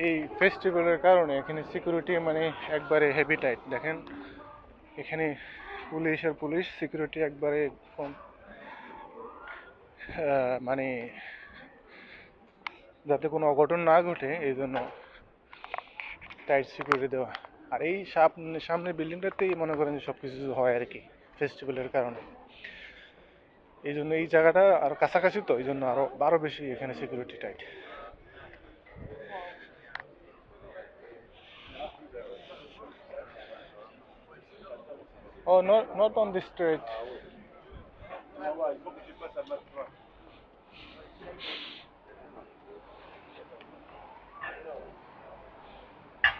এই ফেস্টিভ্যালের কারণে এখানে সিকিউরিটি মানে একবারে হেভি টাইট। দেখেন এখানে পুলিশ আর পুলিশ সিকিউরিটি একবারে মানে যাতে কোনো অঘটন না ঘটে এই জন্য টাইট সিকিউরিটি দেওয়া। আর এই সামনে বিল্ডিংটাতেই মনে করেন যে সবকিছু হয় আর কি ফেস্টিভ্যালের কারণে। এই জন্য এই জায়গাটা আর কাছাকাছি, তো এই জন্য আরো বেশি এখানে security tight. Oh, not on this street.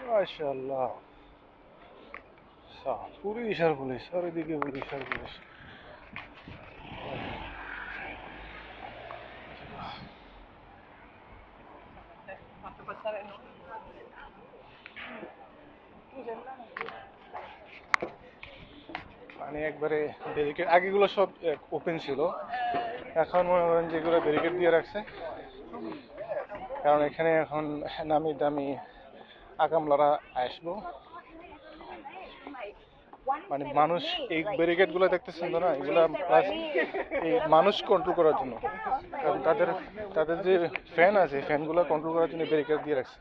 মাশাআল্লাহ, পুলিশ আর পুলিশ, চারিদিকে পুলিশ আর পুলিশ। মানে একবারে ব্যারিকেড, আগেগুলো সব ওপেন ছিল, এখন মনে করেন যেগুলো ব্যারিকেড দিয়ে রাখছে, কারণ এখানে এখন নামি দামি আকামলারা আসবো। মানে মানুষ এই ব্যারিকেড গুলো দেখতেছেন তো না, এগুলা প্লাস এই মানুষ কন্ট্রোল করার জন্য, কারণ তাদের তাদের যে ফ্যান আছে ফ্যান গুলো কন্ট্রোল করার জন্য ব্যারিকেড দিয়ে রাখছে।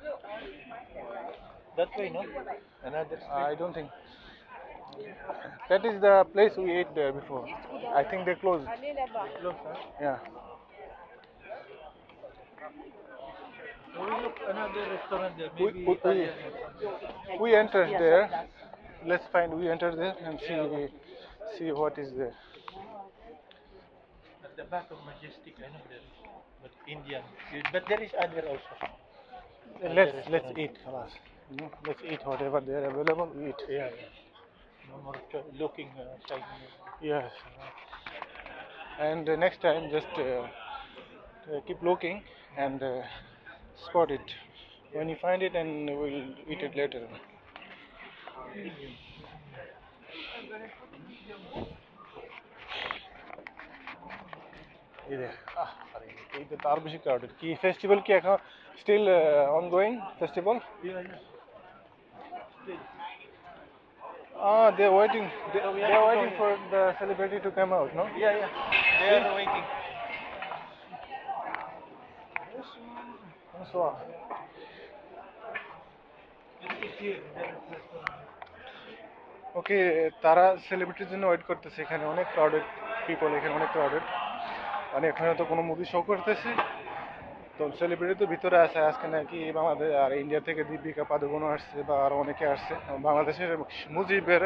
That way, no? Another I street. don't think that is the place we ate there before. I think they closed. Close, huh? Yeah. So we look another restaurant there, We, maybe we, Italian. we entered there. Let's find. We enter there and see what is there. At the back of Majestic, I know there is, but Indian. But there is other also. Let's eat. Khalas. Let's eat whatever they are available. We eat. Yeah, yeah. No more looking Chinese. Yes. And next time, just keep looking and spot it. When you find it, and we'll eat it later. এই যে আরে এইটা তো আরো বেশি crowded. কি festival কি এখন still ongoing festival? Yeah, yeah. They're waiting. So we have They're to waiting go for the celebrity to come out, no? Yeah, yeah. They are waiting. Bonsoir. Let's sit here. There is restaurant. ওকে, তারা সেলিব্রিটির জন্য wait করতেছে। এখানে অনেক crowded people, এখানে অনেক crowded. মানে এখানে তো কোনো মুভি শো করতেছে, তো সেলিব্রিটি তো ভিতরে আছে। আজকে নাকি বাংলাদেশ আর ইন্ডিয়া থেকে দীপিকা পাদুকোনও আসছে, বা আরো অনেকে আসছে। বাংলাদেশের মুজিবের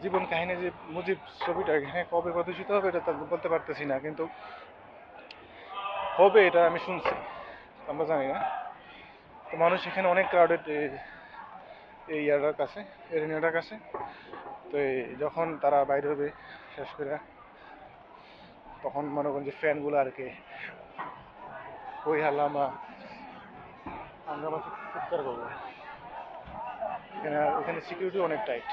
জীবন কাহিনী, যে মুজিব ছবিটা এখানে কবে প্রদর্শিত হবে এটা তো বলতে পারতেছি না, কিন্তু হবে এটা আমি শুনছি, আমরা জানি না। তো মানুষ এখানে অনেক ক্রাউডেড এই ইয়ারটার কাছে, এরিনাটার কাছে। তো যখন তারা বাইরে হবে শেষ করে, তখন মনে করেন যে ফ্যানগুলো আর কি ওই হাল্লামা হাঙ্গামা চিৎকার করবো। এখানে সিকিউরিটি অনেক টাইট।